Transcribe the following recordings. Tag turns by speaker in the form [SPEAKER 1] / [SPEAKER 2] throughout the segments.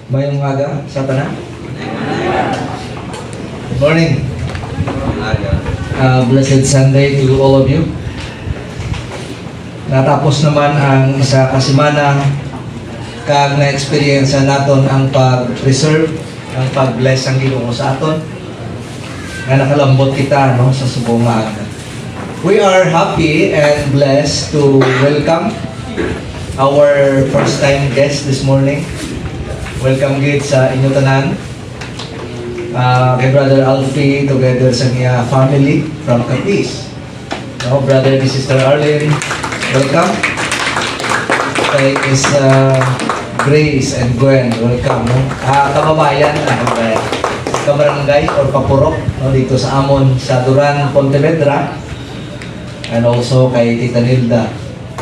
[SPEAKER 1] Mayong aga sa tanan. Good morning. Blessed Sunday to all of you. Natapos naman ang isa kasimana kag na-experience naton ang pag-preserve, ang pag-bless ang Ginoo sa aton. Nga nakalambot kita sa subong maaga. We are happy and blessed to welcome our first time guest this morning. Welcome gid sa inyo tanan. Kay Brother Alfie together sa niya family from Capiz. Brother and Sister Arlene, welcome. Kay is Grace and Gwen, welcome. Kababayan, kabarangay or kapurok dito sa Amon, sa Duran, Pontevedra. And also kay Tita Nilda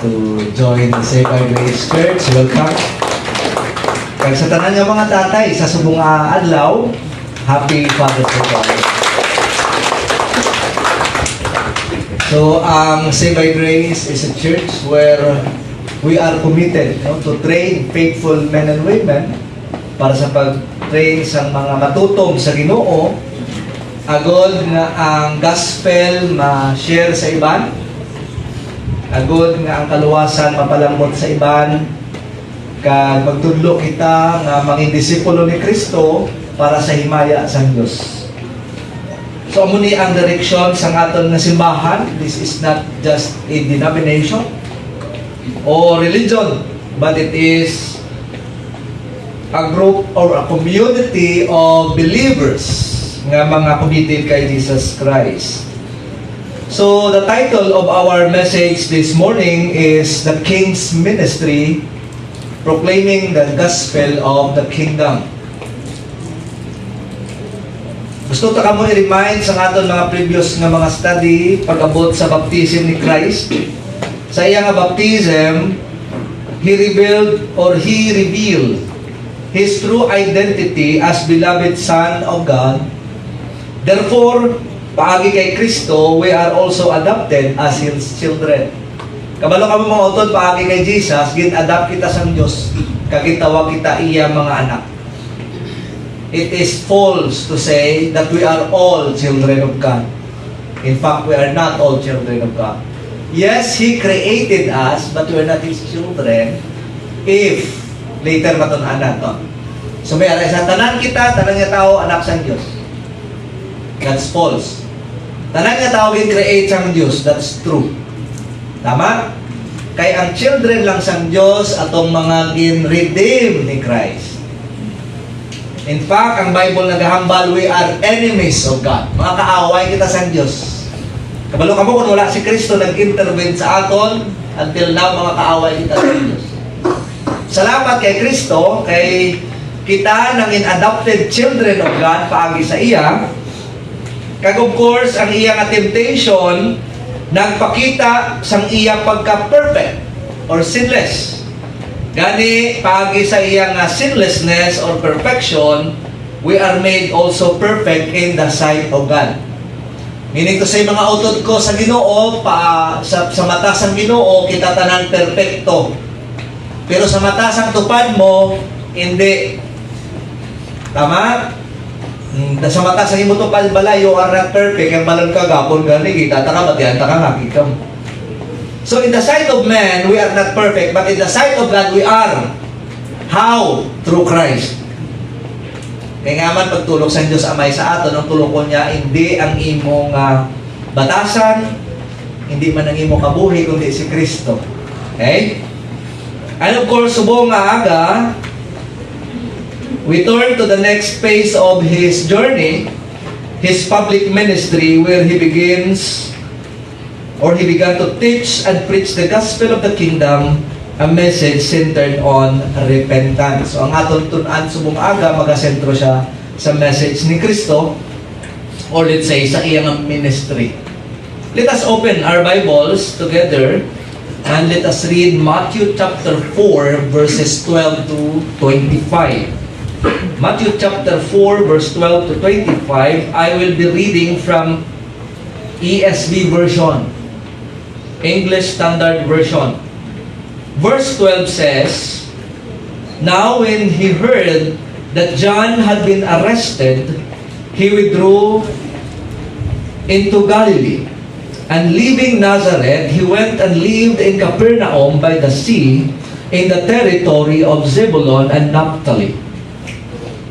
[SPEAKER 1] to join the Save by Grace Church. Welcome. Kaya sa tanan nga mga tatay, sa subong adlaw, Happy Father's Day. So, Save by Grace is a church where we are committed to train faithful men and women para sa pag-train sa mga matutong sa Ginoo, agod nga ang gospel ma-share sa iban, agod nga ang kaluwasan mapalambot sa iban, kag magtudlo kita nga maging disipulo ni Kristo para sa himaya sa Dios. So amo ni ang direksyon sa aton nga simbahan. This is not just a denomination or religion, but it is a group or a community of believers nga mga committed kay Jesus Christ. So the title of our message this morning is The King's Ministry, proclaiming the gospel of the kingdom. Gusto ta kamo i-remind sa aton mga previous nga mga study pag-abot sa baptism ni Christ. Sa iya nga baptism, He revealed His true identity as beloved Son of God. Therefore, paagi kay Kristo, we are also adopted as His children. Kabalo kamo mga utod paagi kay Jesus, gin-adapt kita sa Dios, kagitawag kita iya mga anak. It is false to say that we are all children of God. In fact, we are not all children of God. Yes, He created us, but we are not His children if later matunan nato. So may aray sa tanan kita, tanan nga tao anak sang Dios. That's false. Tanan nga tao gin-create sang Dios, that's true. Tama? Kay ang children lang sang Dios atong mga gin-redeem ni Christ. In fact, ang Bible naghahambal, we are enemies of God. Mga kaaway kita sang Dios. Kabalo kamo kung wala si Kristo nag-intervene sa aton, until now mga kaaway kita sang Dios. Salamat kay Kristo, kay kita nangin adopted children of God paagi sa iya. Kag of course, ang iya nga temptation nagpakita sang iya pagka-perfect or sinless. Gani, paagi sa iya nga sinlessness or perfection, we are made also perfect in the sight of God. Meaning to say, mga utod ko sa Ginoo, sa mata sang Ginoo, kita tanan perfecto. Pero sa mata sang tupad mo, hindi. Tama? Sa mata sa imo tupad balay, you are not perfect. Ang balon ka gapon gani, kita taka matiyan taka nakita mo. So in the sight of man, we are not perfect, but in the sight of God, we are. How? Through Christ. Kaya nga man, pagtulog sa Diyos Amay sa aton, ang tulong ko niya, hindi ang imong batasan, hindi man ang imong kabuhi, kundi si Kristo. Okay? And of course, subong nga aga, we turn to the next phase of His journey, His public ministry, where He began to teach and preach the gospel of the kingdom, a message centered on repentance. So ang aton tun-an subong aga magasentro siya sa message ni Kristo, or let's say sa iyang ministry. Let us open our Bibles together and let us read Matthew chapter 4 verses 12 to 25. Matthew chapter 4 verse 12 to 25. I will be reading from ESV version, English Standard Version. Verse 12 says, Now when he heard that John had been arrested, he withdrew into Galilee. And leaving Nazareth, he went and lived in Capernaum by the sea, in the territory of Zebulun and Naphtali.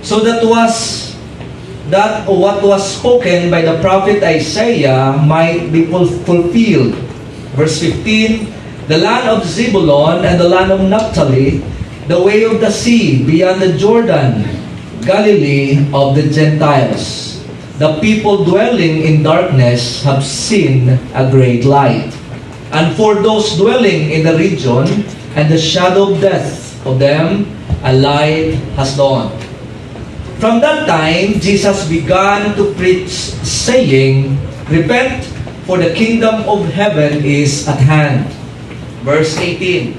[SPEAKER 1] So that what was spoken by the prophet Isaiah might be fulfilled. Verse 15, the land of Zebulun and the land of Naphtali, the way of the sea beyond the Jordan, Galilee of the Gentiles. The people dwelling in darkness have seen a great light. And for those dwelling in the region and the shadow of death of them, a light has dawned. From that time, Jesus began to preach, saying, repent, for the kingdom of heaven is at hand. Verse 18,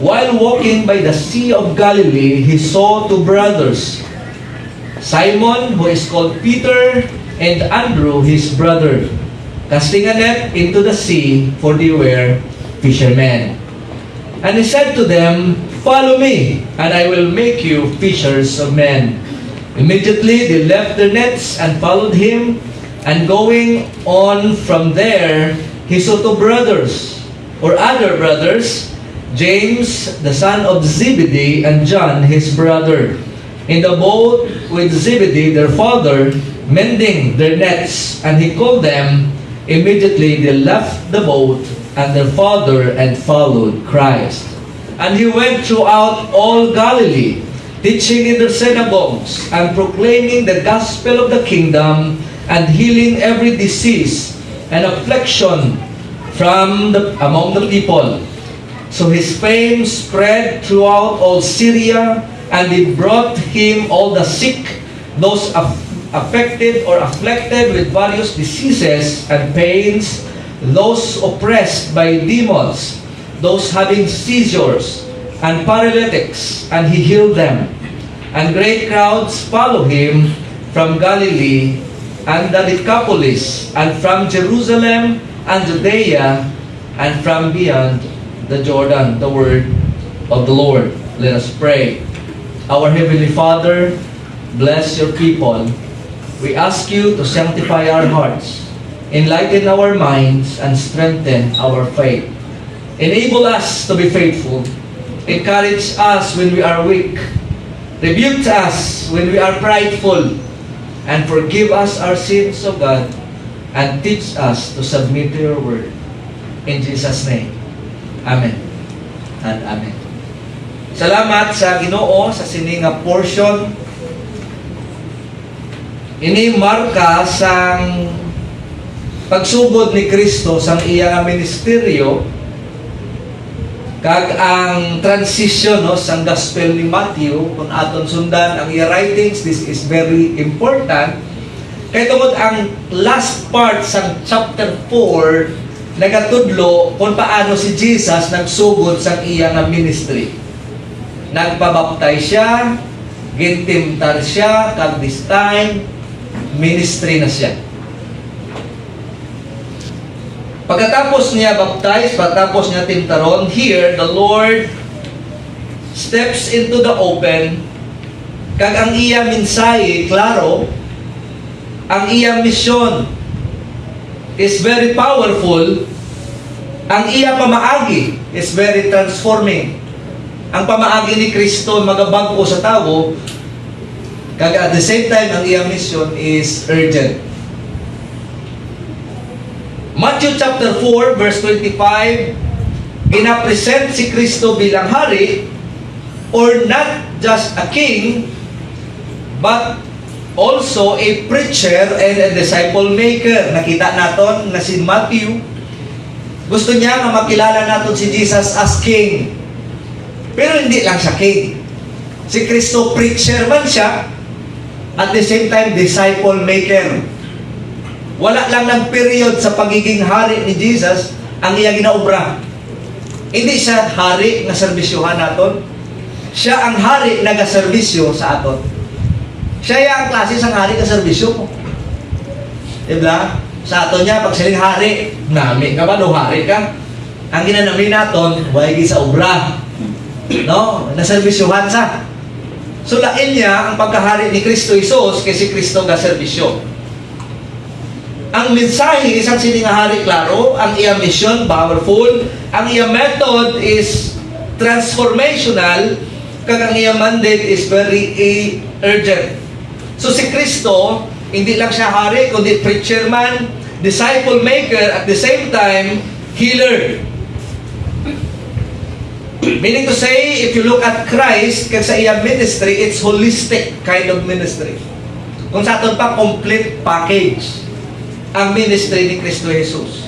[SPEAKER 1] while walking by the Sea of Galilee, he saw two brothers, Simon, who is called Peter, and Andrew, his brother, casting a net into the sea, for they were fishermen. And he said to them, follow me, and I will make you fishers of men. Immediately they left their nets and followed him, and going on from there, he saw two brothers, or other brothers, James, the son of Zebedee, and John, his brother, in the boat with Zebedee, their father, mending their nets. And he called them. Immediately they left the boat and their father and followed Christ. And he went throughout all Galilee, teaching in their synagogues, and proclaiming the gospel of the kingdom, and healing every disease and affliction among the people. So his fame spread throughout all Syria, and they brought him all the sick, those affected or afflicted with various diseases and pains, those oppressed by demons, those having seizures and paralytics, and he healed them. And great crowds followed him from Galilee and the Decapolis, and from Jerusalem and Judea, and from beyond the Jordan. The word of the Lord. Let us pray. Our Heavenly Father, bless your people. We ask you to sanctify our hearts, enlighten our minds, and strengthen our faith. Enable us to be faithful. Encourage us when we are weak. Rebuke us when we are prideful. And forgive us our sins, O God, and teach us to submit to your word. In Jesus' name. Amen and amen. Salamat sa Ginoo sa sininga portion. Ini marka sang pagsugod ni Kristo sang iyang ministeryo, kag ang transition sang gospel ni Matthew kung aton sundan ang iya writings. This is very important kay tungod ang last part sang chapter 4 nagatudlo kung paano si Jesus nagsugod sang iyang ministry. Nagpabaptize siya, gintimtar siya, kag this time ministry na siya. Pagkatapos niya baptize, pagkatapos niya timtaron, here the Lord steps into the open, kag ang iya mensahe klaro, ang iya mission is very powerful, ang iya pamaagi is very transforming. Ang pamaagi ni Kristo magabagko sa tao, kag at the same time ang iyang mission is urgent. Matthew chapter 4 verse 25, ina-present si Kristo bilang hari, or not just a king, but also a preacher and a disciple maker. Nakita naton na si Matthew, gusto niya na makilala natin si Jesus as king. Pero hindi lang siya king. Si Kristo preacher man siya, at the same time disciple maker. Wala lang ng period sa pagiging hari ni Jesus ang iya ginaobra. Hindi siya hari nga serbisyuhan naton. Siya ang hari na gaserbisyo sa aton. Siya ang klase sang hari nga serbisyo mo. Diba? Sa aton niya, pag siling hari, nami ka ba, no hari ka? Ang ginanami naton, huwag sa obra. No? Naserbisyuhan sa. So lain niya ang pagkahari ni Kristo Jesus kay si Kristo nga serbisyo. Ang mensahe isang sini nga hari klaro, ang iya mission powerful, ang iya method is transformational, kag ang iya mandate is very urgent. So si Kristo hindi lang siya hari kundi preacher man, disciple maker, at the same time healer. Meaning to say, if you look at Christ kag sa iya ministry, it's holistic kind of ministry. Kung sa aton pa complete package ang ministry ni Kristo Jesus.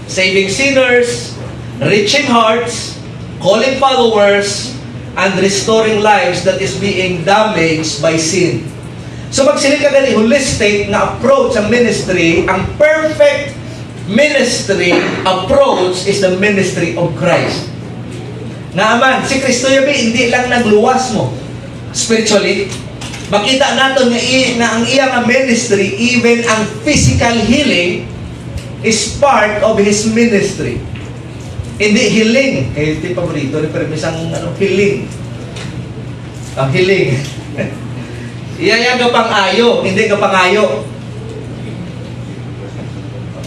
[SPEAKER 1] Saving sinners, reaching hearts, calling followers, and restoring lives that is being damaged by sin. So magsiling ka gani holistic na approach ang ministry, ang perfect ministry approach is the ministry of Christ. Naaman, si Kristo yabi, hindi lang nagluwas mo spiritually. Makita natin na ang iyang ministry, even ang physical healing, is part of His ministry. Hindi healing. Kaya ito yung paborito, pero isang healing. Healing. Iyaya ka pang-ayo, hindi ka pang-ayo.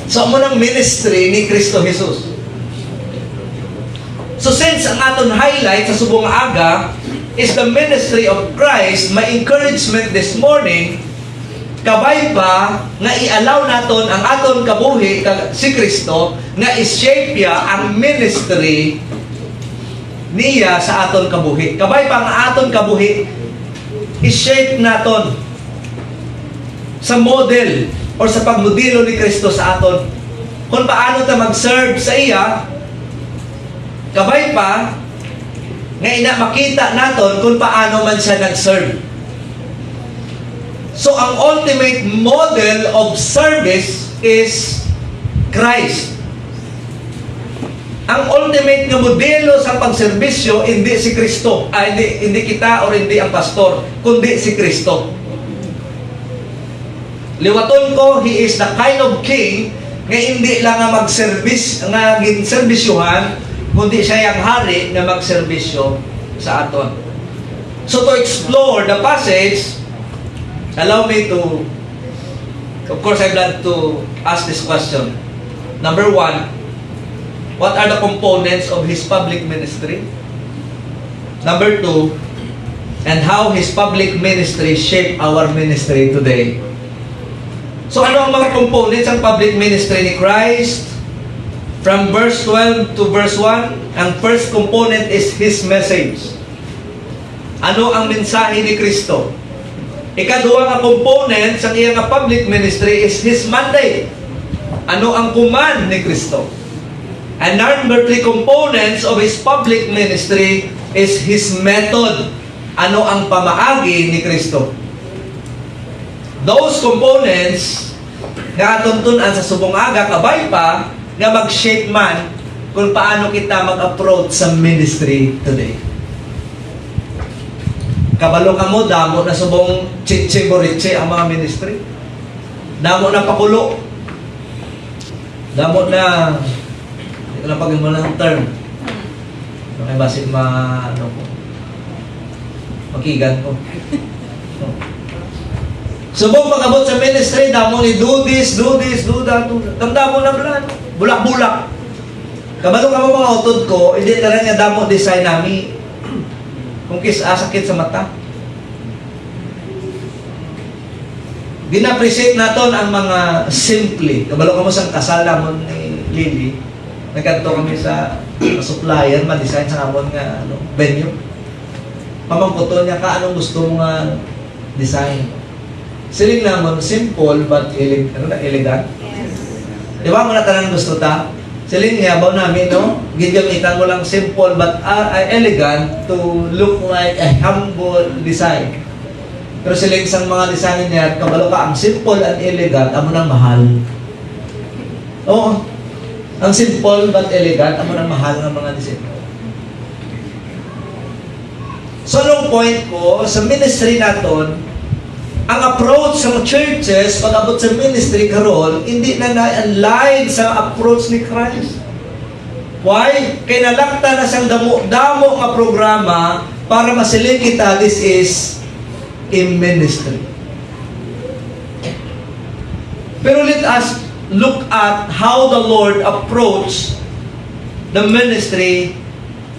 [SPEAKER 1] So, mo ng ministry ni Kristo Jesus. So, since ang aton highlight sa subong aga is the ministry of Christ, my encouragement this morning, kabay pa nga i-allow naton ang aton kabuhi si Kristo nga i-shape ya ang ministry niya sa aton kabuhi. Kabay pa ang aton kabuhi i-shape naton sa model or sa pagmodelo ni Kristo sa aton. Kung paano ta mag-serve sa iya, kabay pa nga makita naton kung paano man siya nag-serve. So, ang ultimate model of service is Christ. Ang ultimate nga modelo sa pagserbisyo, hindi si Kristo. Hindi kita o hindi ang pastor, kundi si Kristo. Liwaton ko, He is the kind of king nga hindi lang nga mag-service, nga ginserbisyuhan, kundi siya yung hari na magserbisyo sa aton. So to explore the passage, allow me to, of course I'd like to ask this question. Number one, what are the components of His public ministry? Number two, and how His public ministry shape our ministry today. So ano ang mga components ng public ministry ni Christ? From verse 12 to verse 1, ang first component is His message. Ano ang mensahe ni Kristo? Ikaduha nga component sa iyang public ministry is His mandate. Ano ang command ni Kristo? And number 3 components of His public ministry is His method. Ano ang pamaagi ni Kristo? Those components nga atuntunan sa subong aga, kabay pa nga mag-shape man kung paano kita mag-approach sa ministry today. Kabalo ka mo, damo na subong chiche-boriche ang mga ministry. Damo na pakulo. Damo na, hindi ko na pagin mo ng term. May basit makigan ko. Subong pag-abot sa ministry, damo ni do this, do that. Damo na plan. Bulak-bulak. Kabalo ka mo mga utod ko, hindi na rin niya damo design namin. Kung sakit sa mata. Gina-appreciate naton ang mga simple. Kabalo ka mo sa kasal namon ni Lily. Nagkanto kami sa supplier, ma-design sa namon nga venue. Pamangkuto niya ka, anong gusto mo nga design. Siling namon, simple but elegant. Di ba mo na tanang gusto ta? Siling niya, baw namin, no? Gigamitan mo lang simple but elegant to look like a humble design. Pero siling isang mga design niya, kabalo ka, ang simple and elegant, amo nang mahal. Oo. Ang simple but elegant, amo nang mahal ng mga design. So, anong point ko, sa ministry naton, ang approach sa churches pag abot sa ministry karon hindi na na-align sa approach ni Christ. Why? Kay nalakta na siyang damo nga programa para masiling kita, this is a ministry. Pero let us look at how the Lord approached the ministry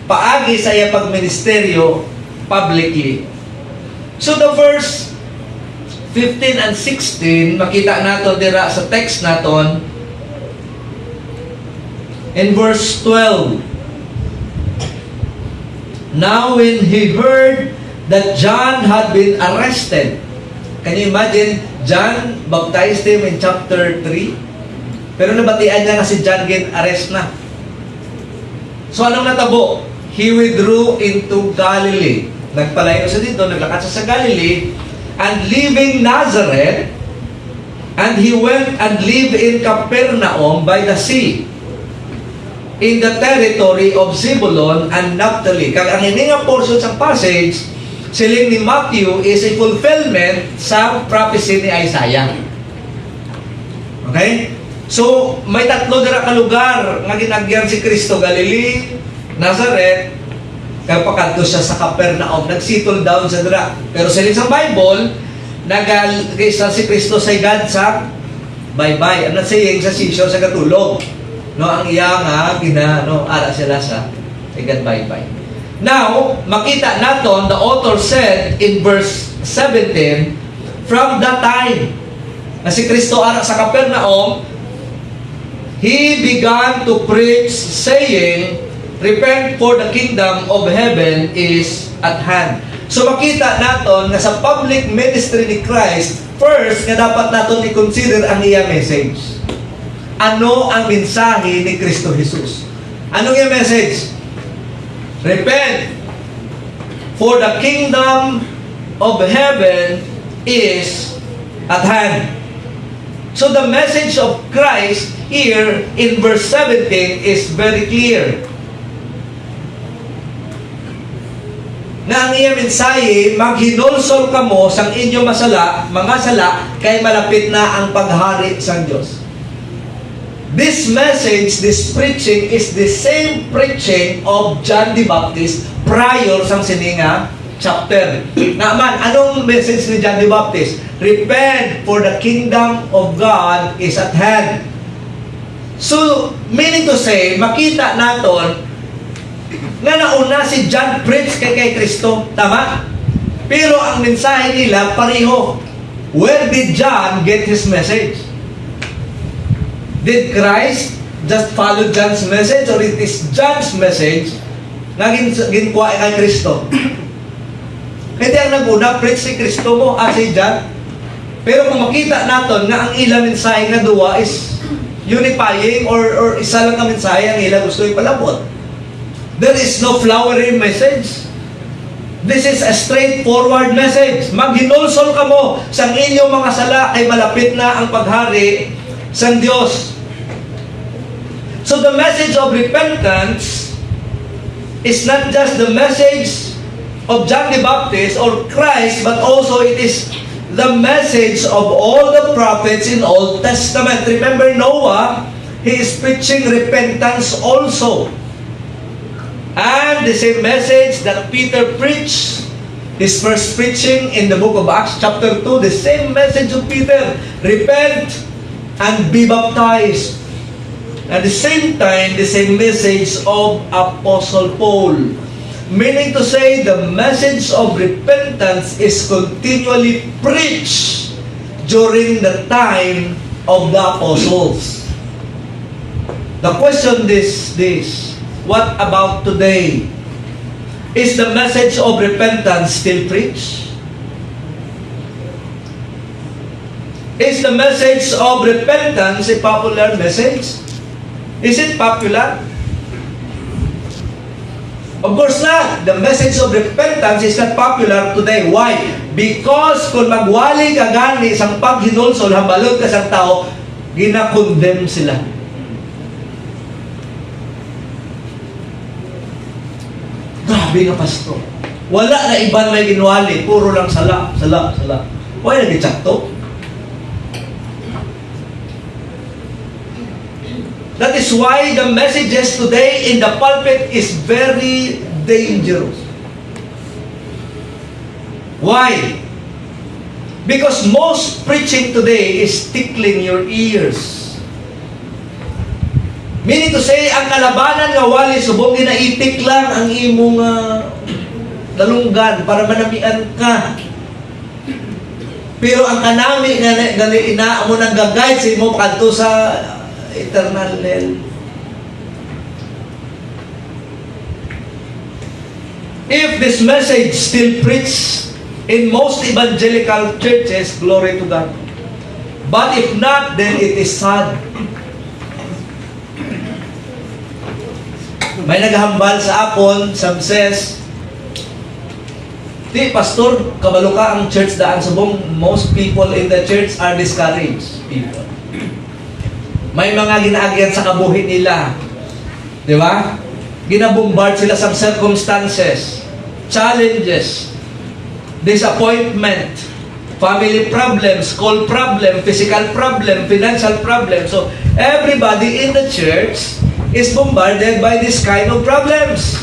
[SPEAKER 1] paagi sa iya pagministeryo publicly. So the verse 15 and 16, makita nato dira sa text naton. In verse 12, now when he heard that John had been arrested, can you imagine, John baptized him in chapter 3, pero nabatian niya na si John arrest na. So anong natabo? He withdrew into Galilee. Nagpalayo siya dito, naglakad siya sa Galilee, and leaving Nazareth, and he went and lived in Capernaum by the sea, in the territory of Zebulun and Naphtali. Kag ang hininga portion sa passage, siling ni Matthew is a fulfillment sa prophecy ni Isaiah. Okay? So, may tatlo dira ka lugar nga ginagyan si Kristo: Galilee, Nazareth, kaya pakadto siya sa Capernaum. Nag-settle down sa dira. Pero sa isang Bible, nag-isa si Kristo sa God sa bye-bye. Ano saying sa seashore sa katulog. No, ang iya nga ara sila sa God bye-bye. Now, makita naton, the author said in verse 17, from that time na si Kristo ara sa Capernaum, he began to preach, saying, repent, for the kingdom of heaven is at hand. So makita naton nga sa public ministry ni Christ, first nga dapat naton i-consider ang iya message. Ano ang mensahe ni Kristo Jesus? Anong iya message? Repent, for the kingdom of heaven is at hand. So the message of Christ here in verse 17 is very clear. Na ang iya mensahe, maghinulsol kamo sang inyo mga sala, kay malapit na ang paghari sang Dios. This message, this preaching is the same preaching of John the Baptist prior sang sininga chapter. Naman, anong message ni John the Baptist? Repent, for the kingdom of God is at hand. So, meaning to say, makita naton nga nauna si John preach kay Kristo, tama? Pero ang mensahe nila pareho. Where did John get his message? Did Christ just follow John's message, or it is John's message na ginkuha kay Kristo? Hindi ang naguna, preach si Kristo mo, si John. Pero kung makita naton nga ang ilang mensahe nga duwa is unifying, or isa lang ang mensahe ang ilang gusto ipalabot. There is no flowery message. This is a straightforward message. Maghinulsol kamo sang inyong mga sala, ay malapit na ang paghari sang Dios. So the message of repentance is not just the message of John the Baptist or Christ, but also it is the message of all the prophets in Old Testament. Remember Noah, he is preaching repentance also. And the same message that Peter preached, his first preaching in the book of Acts chapter 2, the same message of Peter, repent and be baptized. At the same time, the same message of Apostle Paul. Meaning to say, the message of repentance is continually preached during the time of the apostles. The question is this: what about today? Is the message of repentance still preached? Is the message of repentance a popular message? Is it popular? Of course not. The message of repentance is not popular today. Why? Because kung magwali ka gani isang paghinulsol, hambalog ka sa tao, ginakondemn sila. Grabe nga pastor. Wala na iban may ginwali, puro lang sala. Why nag-tsakto? That is why the messages today in the pulpit is very dangerous. Why? Because most preaching today is tickling your ears. Meaning to say, ang kalabanan nga wali subong ginaitik lang ang imong dalunggan para manamian ka. Pero ang kanami nga ina mo nang gagayad sa imo kadto sa eternal hell. If this message still preached in most evangelical churches, glory to God. But if not, then it is sad. May naghambal sa akon, some says, "Di, pastor, kabalo ka ang church daan subong, most people in the church are discouraged people. May mga ginaagyan sa kabuhi nila. Di ba? Ginabombard sila sa circumstances, challenges, disappointment, family problems, school problem, physical problem, financial problem. So, everybody in the church is bombarded by this kind of problems.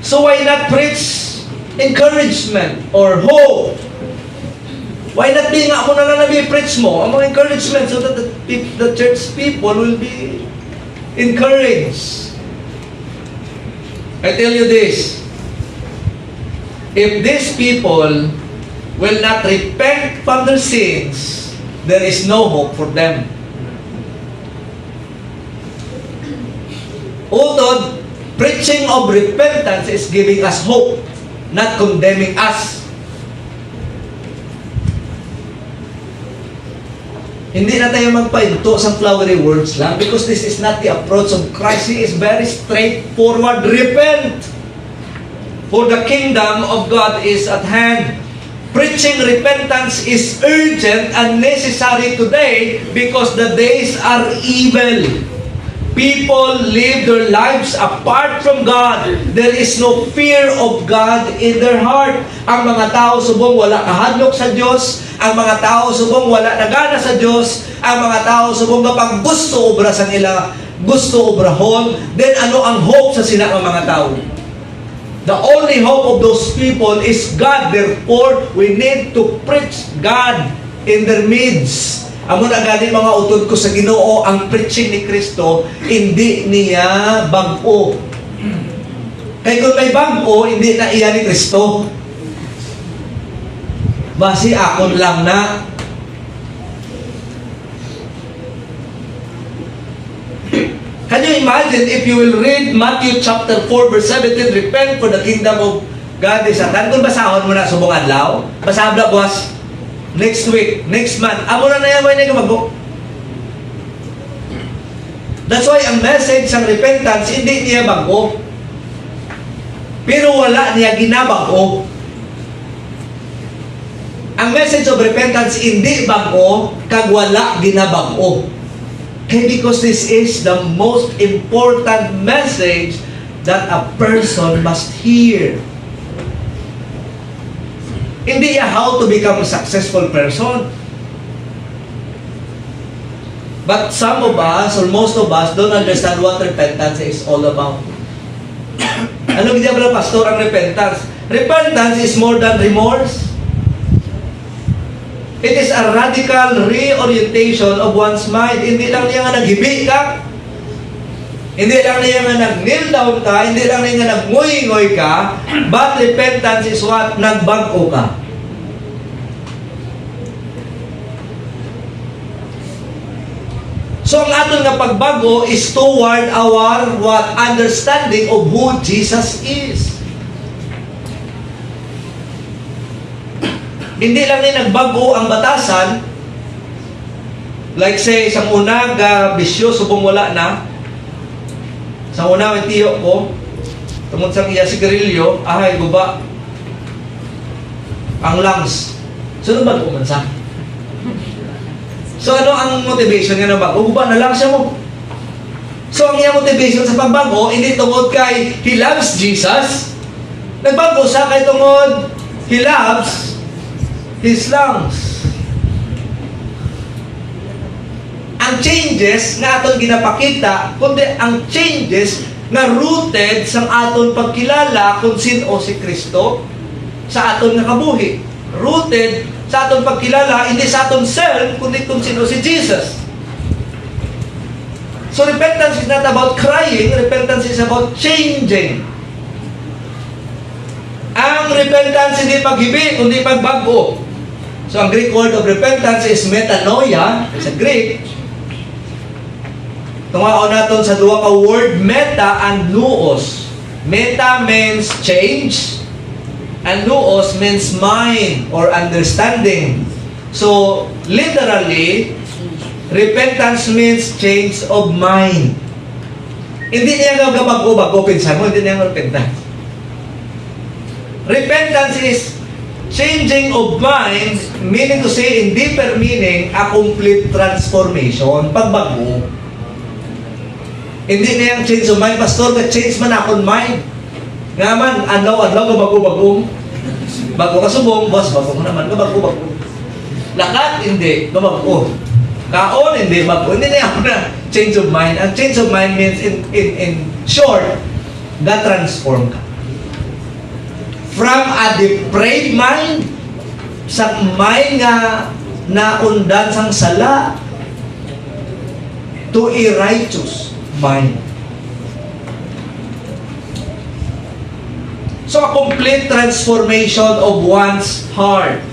[SPEAKER 1] So, why not preach encouragement or hope? Why not be nga mo na lang preach mo ang mga encouragement so that the church people will be encouraged? I tell you this, if these people will not repent from their sins, there is no hope for them. Although preaching of repentance is giving us hope, not condemning us. Hindi na tayo magpainto sa flowery words lang because this is not the approach of Christ. He is very straightforward. Repent! For the kingdom of God is at hand. Preaching repentance is urgent and necessary today because the days are evil. People live their lives apart from God. There is no fear of God in their heart. Ang mga tao subong wala kahadlok sa Diyos. Ang mga tao subong wala nagana sa Diyos. Ang mga tao subong kapag gusto obra sa nila, gusto obrahon, then ano ang hope sa sila ng mga tao? The only hope of those people is God. Therefore, we need to preach God in their midst. Amo na gani mga utod ko sa Ginoo, ang preaching ni Kristo hindi niya bag-o. Kaya kung may bag-o, hindi na iya ni Kristo. Basi akon lang na. Can you imagine if you will read Matthew chapter 4 verse 17, repent for the kingdom of God is at hand. Kung basahon mo na subong adlaw, basahan na buwas, next week, next month, amo na yan mo yung magbo. That's why ang message ng repentance, hindi niya bago. Pero wala niya ginabago. Ang message of repentance, hindi bago, kag wala ginabago. Okay, because this is the most important message that a person must hear. Hindi how to become a successful person. But some of us, or most of us, don't understand what repentance is all about. Ano gina pala, pastor, ang repentance? Repentance is more than remorse. It is a radical reorientation of one's mind. Hindi lang niya nga naghibi ka. Hindi lang niya nga nag-kneel down ka. Hindi lang niya nga nag-ngoy-ngoy ka. But repentance is what? Nagbago ka. So ang aton nga pagbago is toward our what? Understanding of who Jesus is. Hindi lang ni nagbago ang batasan, like say, isang una, bisyo, subong wala na. Sa una, may tiyo ko, tungkol sa iya sigarilyo, ahay, guba, ang lungs. So, ano ba ito kumansa? So, ano ang motivation nga na bago? Guba na lang siya mo. So, ang iya motivation sa pagbago, hindi tungkol kay he loves Jesus. Nagbago siya kay tungkol he loves his lungs. Ang changes nga aton ginapakita, kundi ang changes nga rooted sa aton pagkilala kung sino si Kristo, sa aton nga kabuhi. Rooted sa aton pagkilala, hindi sa aton self, kundi kung sino si Jesus. So repentance is not about crying, repentance is about changing. Ang repentance hindi paghibi, kundi pagbago. So ang Greek word of repentance is metanoia, sa Greek. Tungaon natin sa duwa ka word, meta and nous. Meta means change, and nous means mind or understanding. So, literally, repentance means change of mind. Hindi niya nga bago-bago, pinsan mo, hindi niya nga repentance. Repentance is changing of mind, meaning to say, in deeper meaning, a complete transformation, pagbago. Hindi na yung change of mind. Pastor, change man akong mind. Nga man, adlaw-adlaw ka bago-bagong. Bago ka subong, boss, bago mo naman, bago-bago. Lakat, hindi, bago. Kaon, hindi, bago. Hindi na yung change of mind. Ang change of mind means, in short, na-transform ka. From a depraved mind, sa mind nga naundan sang sala, to a righteous mind. So, a complete transformation of one's heart.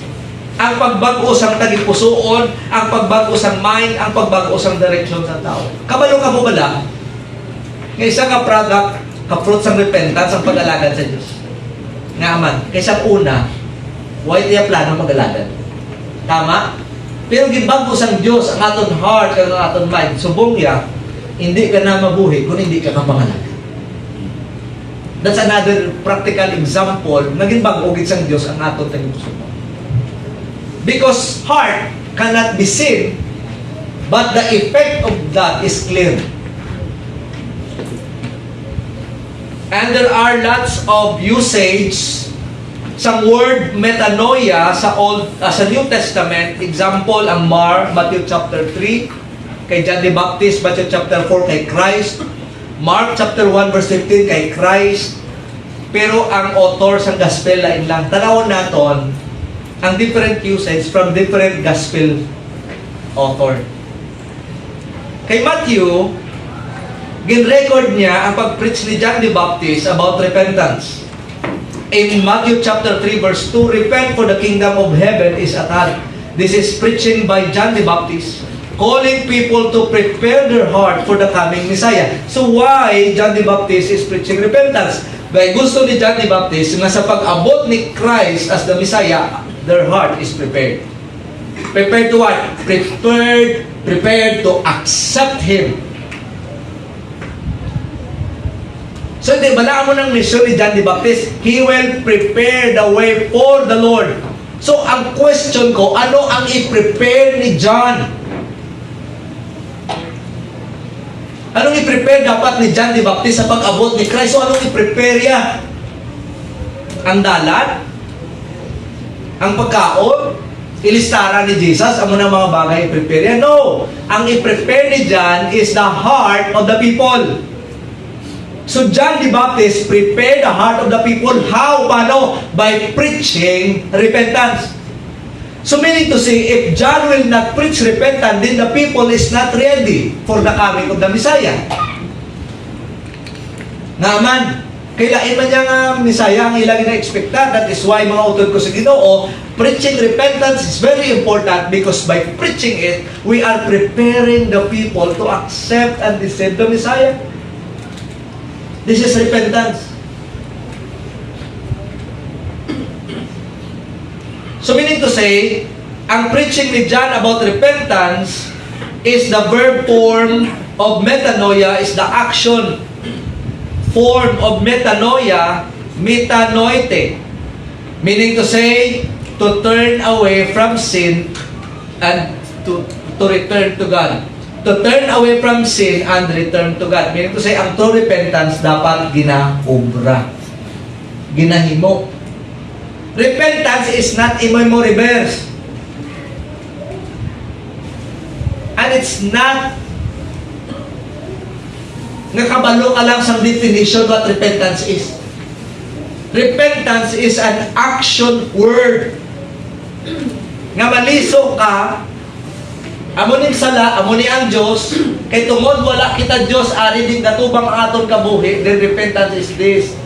[SPEAKER 1] Ang pagbago sang tagipusoon, ang pagbago sang mind, ang pagbago sang direksyon sa tao. Kabalo ka mo bala, nga isa ka product, ka-fruit sang repentance, ang pag-alagad sa Diyos. Nga man, kaysa una, why niya plano mag-alagad? Tama? Pero gibago sang Diyos, ang aton heart, ang aton mind, subong niya, hindi ka na mabuhi kung hindi ka kapangalaga. That's another practical example naging bago-gid sang Diyos ang aton tagipusoon. Because heart cannot be seen, but the effect of that is clear. And there are lots of usage sa word metanoia sa New Testament. Example, ang Matthew chapter 3, kay John the Baptist, Matthew chapter 4, kay Christ, Mark chapter 1, verse 15, kay Christ. Pero ang author sa gospel lain lang. Tanawon naton ang different usage from different gospel author. Kay Matthew, gin-record niya ang pag-preach ni John the Baptist about repentance. In Matthew chapter 3, verse 2, repent for the kingdom of heaven is at hand. This is preaching by John the Baptist, calling people to prepare their heart for the coming Messiah. So why John the Baptist is preaching repentance? Dahil gusto ni John the Baptist na sa pag-abot ni Christ as the Messiah, their heart is prepared. Prepared to what? Prepared to accept Him. So hindi, balaan mo ng mission ni John the Baptist. He will prepare the way for the Lord. So ang question ko, ano ang i-prepare ni John? Anong i-prepare dapat ni John the Baptist sa pag-abot ni Christ? So anong i-prepare niya? Ang dalat? Ang pagkaon? Ilistara ni Jesus? Ang mga bagay i-prepare niya? No! Ang i-prepare ni John is the heart of the people. So John the Baptist prepared the heart of the people. How? Paano? By preaching repentance. So meaning to say, if John will not preach repentance, then the people is not ready for the coming of the Messiah. Naman, kailain man niya nga Messiah ang ilang na-expectan. That is why mga utod ko sa Ginoo, preaching repentance is very important because by preaching it, we are preparing the people to accept and receive the Messiah. This is repentance. So meaning to say, ang preaching ni John about repentance is the verb form of metanoia, is the action form of metanoia, metanoite. Meaning to say, to turn away from sin and to return to God. To turn away from sin and return to God. Meaning to say, ang true repentance dapat ginaobra. Ginahimo. Repentance is not imo reverse. And it's not nakabalo ka lang sa definition what repentance is. Repentance is an action word. Nga maliso ka, amo ning sala, amo ni ang Dios, kay tungod wala kita Dios ari din datubang aton kabuhi, then repentance is this.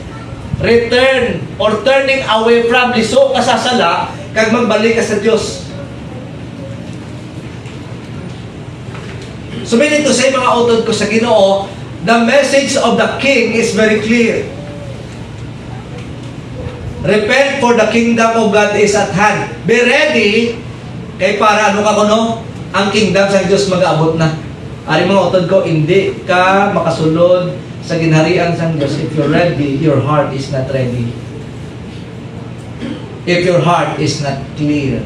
[SPEAKER 1] Return or turning away from, liso ka sa sala kag magbalik ka sa Dios. So meaning to say, mga utod ko sa Ginoo, the message of the King is very clear. Repent, for the kingdom of God is at hand. Be ready, kay para ano ka kuno? Ang kingdom sa Diyos mag-aabot na. Ari mga utod ko, hindi ka makasulod sa ginharian sa Diyos if you're ready, your heart is not ready. If your heart is not clear.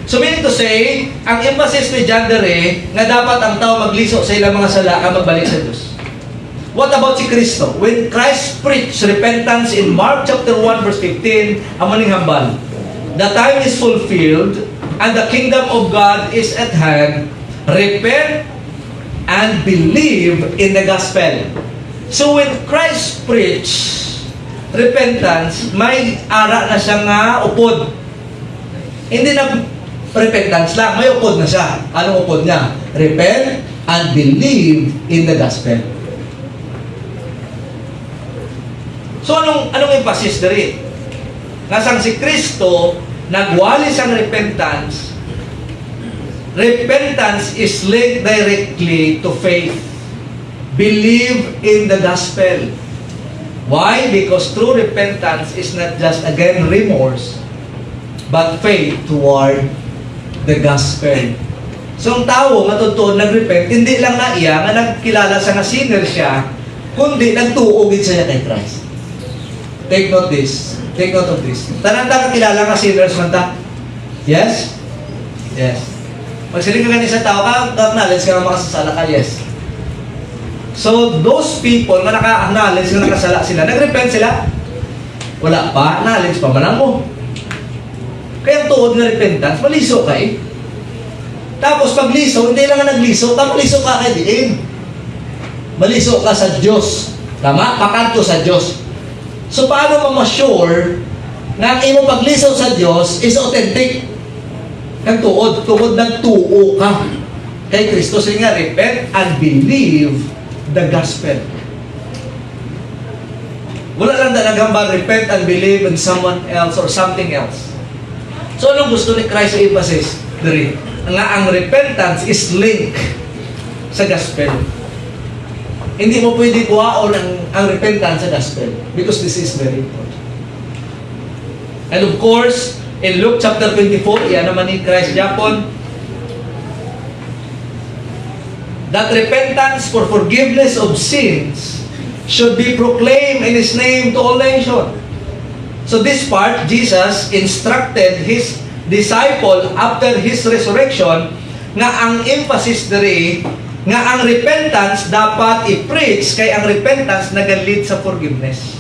[SPEAKER 1] So meaning to say, ang emphasis ni John Dere, nga dapat ang tao magliso sa ilang mga sala ka magbalik sa Diyos. What about si Kristo? When Christ preached repentance in Mark chapter 1 verse 15, amo ning hambal. The time is fulfilled and the kingdom of God is at hand. Repent and believe in the gospel. So when Christ preached repentance, may ara na siya nga upod. Hindi na repentance lang, may upod na siya. Anong upod niya? Repent and believe in the gospel. So anong emphasis diri? Nasang si Kristo nagwali sang repentance. Repentance is linked directly to faith. Believe in the gospel. Why? Because true repentance is not just again remorse, but faith toward the gospel. So ang tao nga totoo nagrepent, hindi lang na iya nga nagkilala sa nga sinner siya, kundi nagtuogid siya kay Christ. Take note this. Take note of this. Tanang-tanang kilala nga sinners man ta? Yes? Yes. Pag siling ka ganit sa tao, ka-acknowledge ka nga makasasala ka, yes. So, those people nga naka-acknowledge nga nakasala sila, nag-repent sila? Wala pa, acknowledge pa man mo. Kaya tuod nga repentance, maliso ka eh. Tapos pag liso, hindi lang nga nagliso, maliso ka kay diin. Maliso ka sa Diyos. Tama? Pakanto sa Diyos. So, paano mo ma-sure na ang imong paglisaw sa Diyos is authentic? Kang tuod nagtuo ka kay Kristo. Sige nga, repent and believe the gospel. Wala lang na nagambang repent and believe in someone else or something else. So, anong gusto ni Christ sa emphasis? Nga ang repentance is linked sa gospel. Hindi mo pwede kuhaon ang repentance sa gospel because this is very important. And of course, in Luke chapter 24, yan naman ni Christ Japon, that repentance for forgiveness of sins should be proclaimed in His name to all nations. So this part, Jesus instructed His disciple after His resurrection nga ang emphasis diri nga ang repentance dapat i-preach kay ang repentance nag-lead sa forgiveness.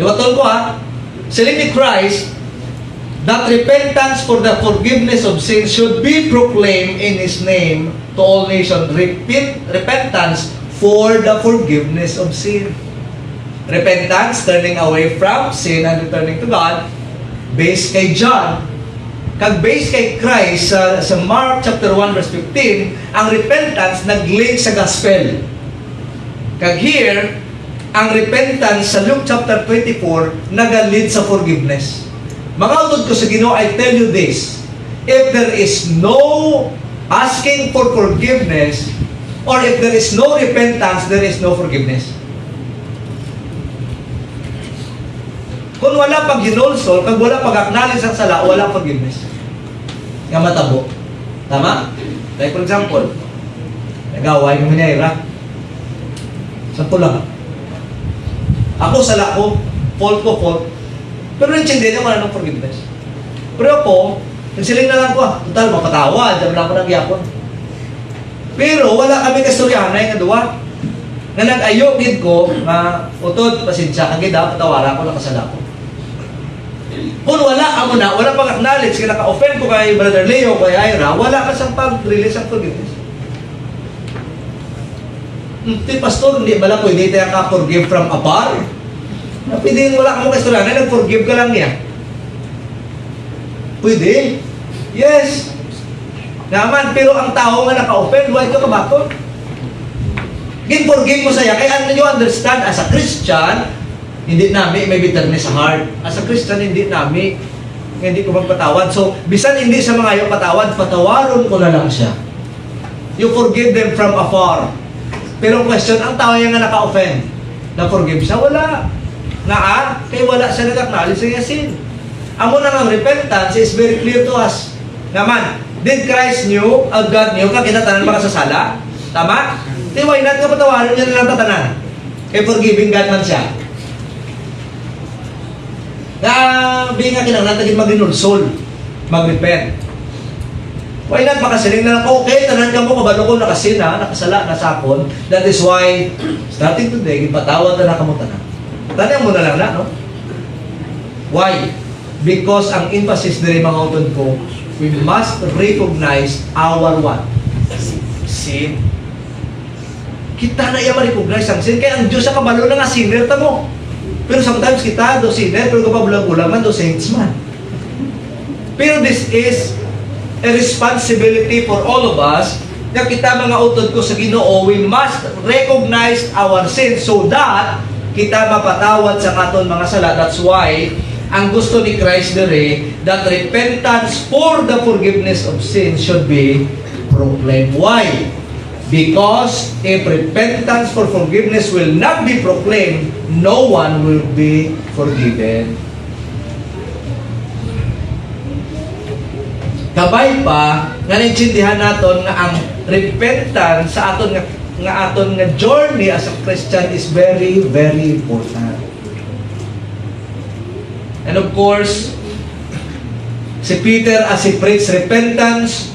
[SPEAKER 1] Liwatol ko ha, siling ni Christ that repentance for the forgiveness of sins should be proclaimed in His name to all nations. Repentance for the forgiveness of sin. Repentance, turning away from sin and returning to God, based kay John. Kag based kay Christ sa Mark chapter 1 verse 15, ang repentance nag-link sa gospel. Kag here, ang repentance sa Luke chapter 24 nag-lead sa forgiveness. Mga utod ko sa Ginoo, I tell you this, if there is no asking for forgiveness or if there is no repentance, there is no forgiveness. Kung wala pag ginulsol, kag wala pag-acknowledge ang sala, wala forgiveness. Nga matabo. Tama? Like for example, nag-away kami ni Ira. Sampo lang. Ako, sala ko, fault ko, fault. Pero nintindi niya wala ng forgiveness. Pero ako, nagsiling na lang ko, total, mapatawa, dyan lang ako nagyapon. Pero wala kami kasturyahanay nga duwa. Nga nag-ayogid ko, nga utod, pasensya, kagid dapat patawara ko, nakasala ko. Kung wala ka muna, wala pang acknowledge, kaya naka-offend ko kay Brother Leo, kay Ira, wala ka sang pag-release ang forgiveness. Pastor, hindi ba lang pwede tayo ka-forgive from afar? Pwede wala ka mo kasalanan, nag-forgive ka lang niya. Pwede. Yes. Naman, pero ang tao nga naka-offend, why ka kabaton? Gin-forgive mo saya. Kaya ano you understand, as a Christian, hindi namin may bitterness sa heart. As a Christian, hindi namin, hindi ko magpatawad. So, bisan hindi sa mga yung patawad, patawaron ko na lang siya. You forgive them from afar. Pero question, ang tao yung nga naka-offend, na-forgive siya, wala. Kaya wala siya nag-acknowledge sa sin. Amo na ng repentance is very clear to us. Naman, did Christ knew, God knew, kakita tanan makasasala? Tama? Di why not ka patawarin niya na lang tatanan? Kaya forgiving God man siya. Bihin nga kinanglan, tagin mag-renulsol, mag-repent. Why not? Makasiling na lang, okay, tanan ka mo, kabalo ko, nakasina, nakasala, nasapon. That is why, starting today, ipatawad na ka mo tanan. Tanong mo na lang na, no? Why? Because ang emphasis diri mga utod ko, we must recognize our what? Sin. Kita na iya ma-recognize ang sin. Kaya ang Diyos sa kabalo na nga sinner ta mo. Pero sometimes kita do sinner, pero kapabulang-bulang man do saints man. Pero this is a responsibility for all of us na kita mga utod ko sa Ginoo, we must recognize our sin so that kita mapatawad sa katon mga sala. That's why ang gusto ni Christ dere that repentance for the forgiveness of sin should be proclaimed. Why? Because if repentance for forgiveness will not be proclaimed, no one will be forgiven. Kabay pa nga naintindihan naton nga ang repentance sa aton nga aton nga journey as a Christian is very, very important. And of course, si Peter as he preached repentance,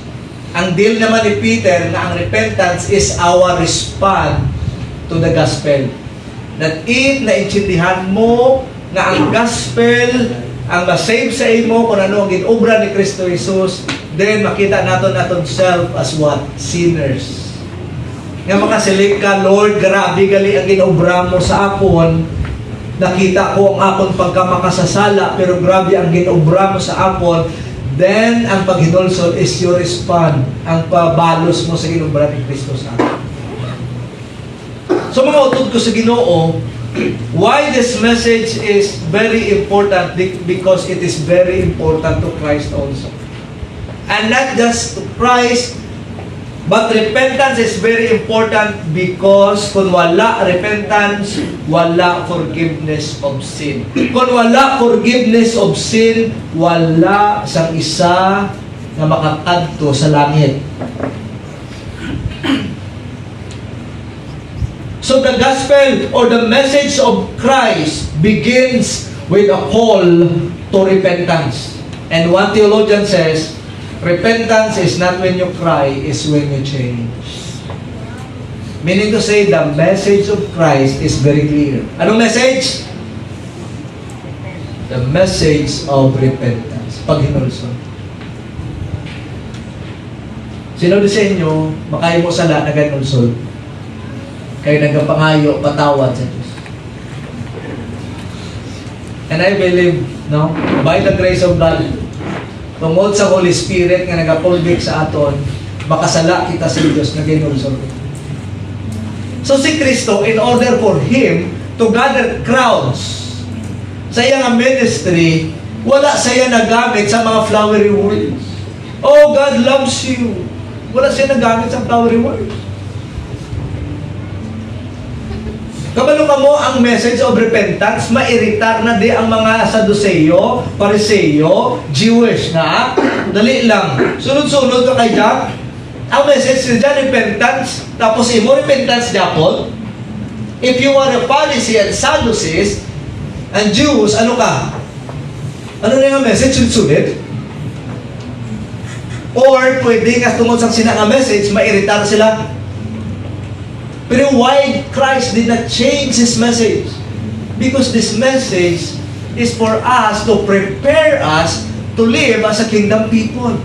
[SPEAKER 1] ang deal naman ni Peter na ang repentance is our response to the gospel. That if naintindihan mo nga ang gospel, ang masave sa imo kung ano ang ginobra ni Kristo Jesus, then makita naton self as what? Sinners. Nga makasilik ka, Lord, grabe gali ang ginobra mo sa akon. Nakita ko ang akon pagkamakasasala, pero grabe ang ginobra mo sa akon. Then, ang paghinulsol is your response. Ang pabalos mo sa ginobra ni Kristo sa akon. So mga utod ko sa Ginoo, why this message is very important? Because it is very important to Christ also. And not just to Christ, but repentance is very important because kung wala repentance, wala forgiveness of sin. Kung wala forgiveness of sin, wala sang isa na makakadto sa langit. So the gospel or the message of Christ begins with a call to repentance. And one theologian says, repentance is not when you cry, it's when you change. Meaning to say, the message of Christ is very clear. Anong message? The message of repentance. Paghinulsol. Sino sa inyo, makayo mo sala na ganulsol? Kayo nagkapangayo, patawad sa Diyos. And I believe, no, by the grace of God, tungod sa Holy Spirit nga nagapulbik sa aton, makasala kita sa Diyos na ginulsol. So si Kristo, in order for Him to gather crowds sa iyang ministry, wala siya nagamit sa mga flowery words. Oh, God loves you. Wala siya nagamit sa flowery words. Kabalo ka mo ang message of repentance, mairitar na di ang mga Saduceo, Pariseo, Jewish na, dali lang. Sunod-sunod ka kay Jack. Ang message nila, repentance, tapos imo repentance Japon. If you are a Pharisee and Sadducees, and Jews, ano ka? Ano na yung message? Sunod-sunod? Or pwede nga tungod sa sina nga message, mairitar sila. Pero why Christ did not change His message? Because this message is for us to prepare us to live as a kingdom people.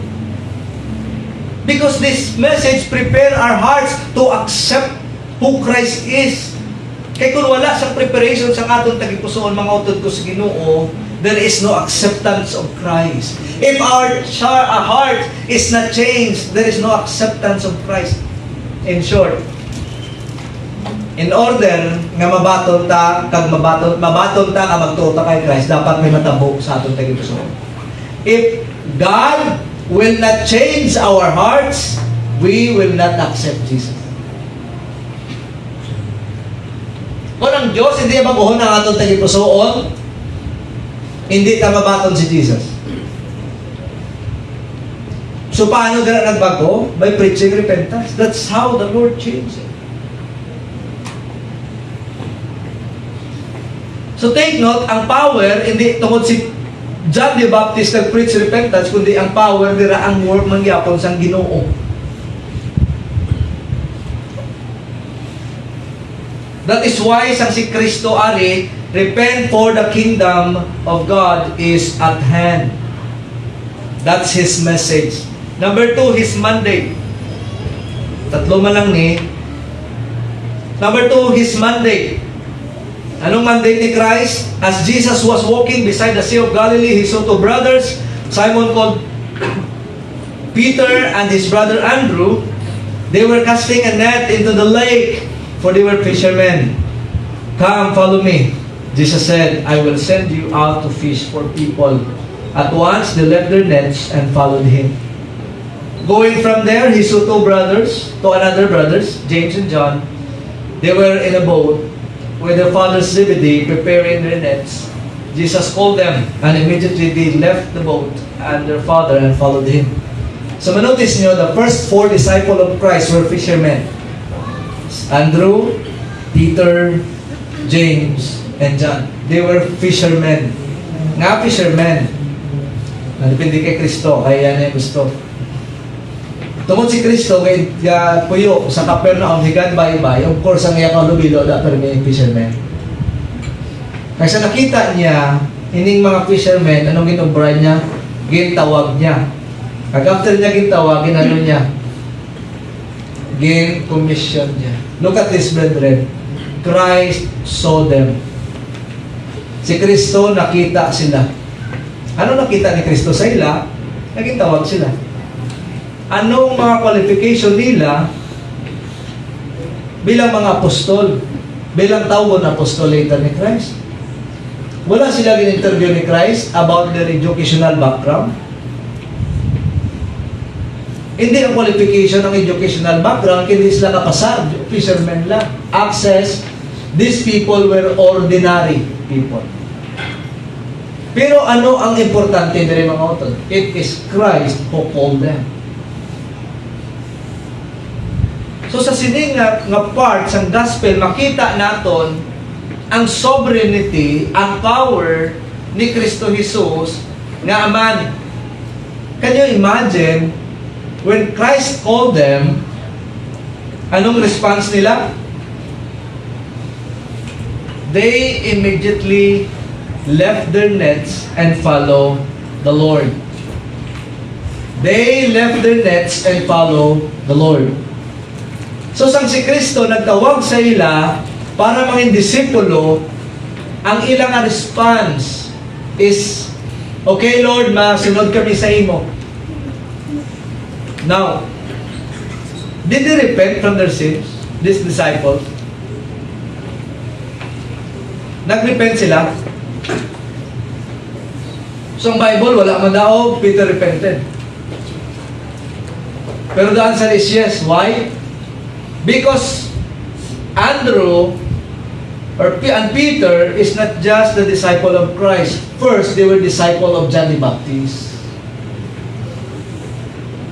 [SPEAKER 1] Because this message prepare our hearts to accept who Christ is, Kaya kung wala sa preparation sa atong tagipusoon, mga utod ko sa Ginoo, there is no acceptance of Christ. If our heart is not changed, there is no acceptance of Christ. In short, in order nga mabaton ta, kag mabaton ta nga magtuo ta kay Christ, dapat may matabo sa atong tagipusoon. If God will not change our hearts, we will not accept Jesus. Kung ang Diyos hindi mabuhon ang atong tagipusoon, hindi ta mabaton si Jesus. So paano dira nagbago? By preaching repentance. That's how the Lord changed it. So take note, ang power, hindi tungod si John the Baptist nag-preach repentance, kundi ang power dira ang work mangyapon sang Ginoo. That is why sang si Kristo ari, repent for the kingdom of God is at hand. That's His message. Number 2, His mandate. Tatlo man lang ni. Number 2, His mandate. Anong mandate ni Christ? As Jesus was walking beside the Sea of Galilee, He saw two brothers, Simon called Peter and his brother Andrew. They were casting a net into the lake, for they were fishermen. Come, follow me. Jesus said, I will send you out to fish for people. At once, they left their nets and followed Him. Going from there, He saw two another brothers, James and John. They were in a boat with their father Zebedee, preparing their nets. Jesus called them, and immediately they left the boat and their father and followed Him. So manotice nyo, the first 4 disciples of Christ were fishermen. Andrew, Peter, James, and John. They were fishermen. Nga fishermen. Nadepende kay Kristo, kaya yan yung gusto. Tungod si Kristo, kay puyo, sa Capernaum, higan bay-bay, of course, ang iya kalubilo, dapat may fishermen. Kasi nakita niya, ining mga fishermen, anong ginubra niya? Gintawag niya. Pag after niya gintawag, ginano niya? Gin-commission niya. Look at this, brethren. Christ saw them. Si Kristo, nakita sila. Ano nakita ni Kristo sa ila? Nagintawag sila. Anong mga qualification nila bilang mga apostol? Bilang tawag na apostolate ni Christ? Wala sila gin-interview ni Christ about their educational background. Hindi ang qualification ng educational background, hindi sila napasar, fishermen lang. Access, these people were ordinary people. Pero ano ang importante din mga utod? It is Christ who called them. So sa sining nga part sa gospel, makita naton ang sovereignty, ang power ni Kristo Jesus nga aman. Can you imagine when Christ called them, anong response nila? They immediately left their nets and followed the Lord. They left their nets and followed the Lord. So sang si Kristo nagtawag sa ila para maging disipulo, ang ilang response is, okay Lord, masunod kami sa imo. Now, did they repent from their sins, these disciples? Nag-repent sila? So ang Bible, wala man daw, Peter repented. Pero the answer is yes. Why? Because Andrew and Peter is not just the disciple of Christ. First, they were disciple of John the Baptist.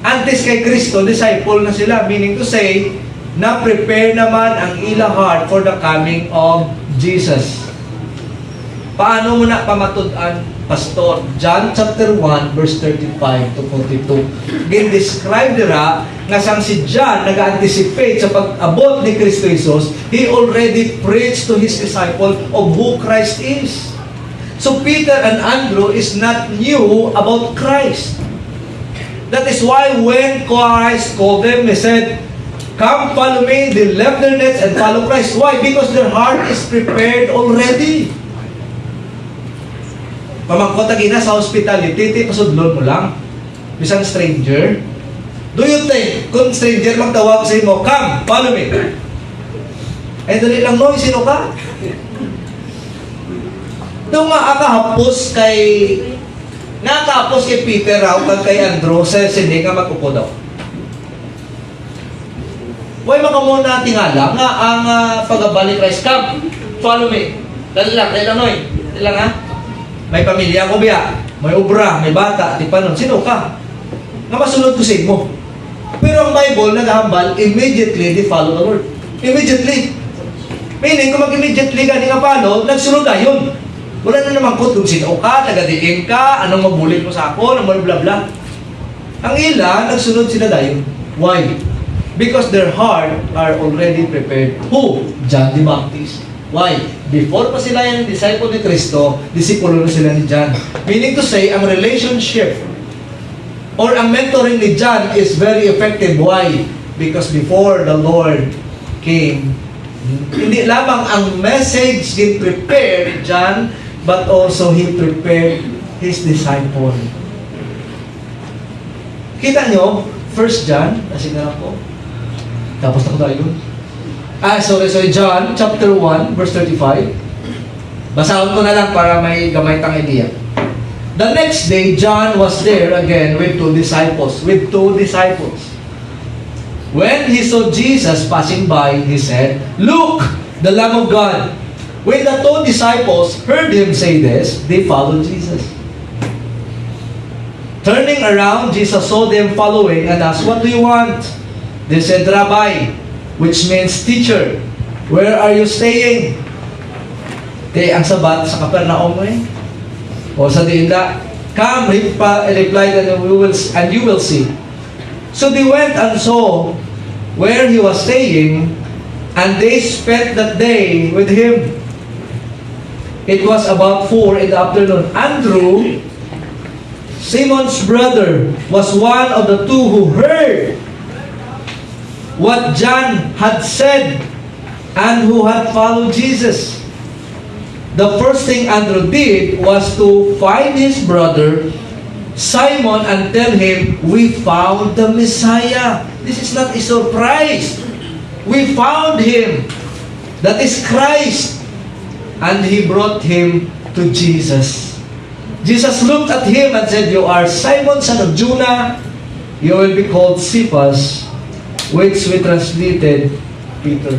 [SPEAKER 1] Antes kay Kristo, disciple na sila. Meaning to say, na-prepare naman ang ilang heart for the coming of Jesus. Paano mo na pamatud-an, Pastor? John chapter 1, verse 35 to 42. Gin-describe nila nga sang si John nag-anticipate sa pag-abot ni Kristo Jesus, he already preached to his disciple of who Christ is. So Peter and Andrew is not new about Christ. That is why when Christ called them, He said, Come, follow me. They left their nets and follow Christ. Why? Because their heart is prepared already. Pamangkot na sa hospitality, pasudlon mo lang. Isang stranger. Do you think, kung stranger magtawag sa mo, come, follow me. Eh, dali lang, no? Sino ka? Nung akahapos kay Peter raw kag kay Andrew sa sindi nga magkupo daw. Way makamuna tingala nga ang pagabalik Christ, come, follow me. Dali lang, noy. Dali lang ha. May pamilya ko biya, may obra, may bata, di pa nun. Sino ka? Nga masunod ko sa mo. Pero ang Bible naghahambal, immediately they follow the Lord. Immediately. Meaning, kung mag-immediately ka di nga follow, nagsunod na yun. Wala na naman kung sino ka, taga-diin ka, anong mabulit mo sa ako, anong bla bla. Ang ila, nagsunod sila dayon. Why? Because their heart are already prepared. Who? John the Baptist. Why? Before pa sila yung disciple ni Kristo, disipulo na sila ni John. Meaning to say, ang relationship or ang mentoring ni John is very effective. Why? Because before the Lord came, hindi lamang ang message He prepared John, but also He prepared His disciple. Kita nyo, 1 John, nasignan ako. Tapos na ko tayo. John chapter 1, verse 35. Basahin ko na lang para may gamay tang idea. The next day, John was there again with two disciples. When he saw Jesus passing by, he said, "Look, the Lamb of God." When the two disciples heard him say this, they followed Jesus. Turning around, Jesus saw them following and asked, "What do you want?" They said, "Rabbi," which means teacher, "where are you staying?" Ang sabat sa Capernaum o sa diinda. "Come," replied, and you will see. So they went and saw where he was staying, and they spent that day with him. It was about 4 in the afternoon. Andrew, Simon's brother, was one of the two who heard what John had said and who had followed Jesus. The first thing Andrew did was to find his brother Simon and tell him, "We found the Messiah." This is not a surprise. We found him. That is Christ. And he brought him to Jesus. Jesus looked at him and said, "You are Simon, son of Jonah. You will be called Cephas," which we translated Peter.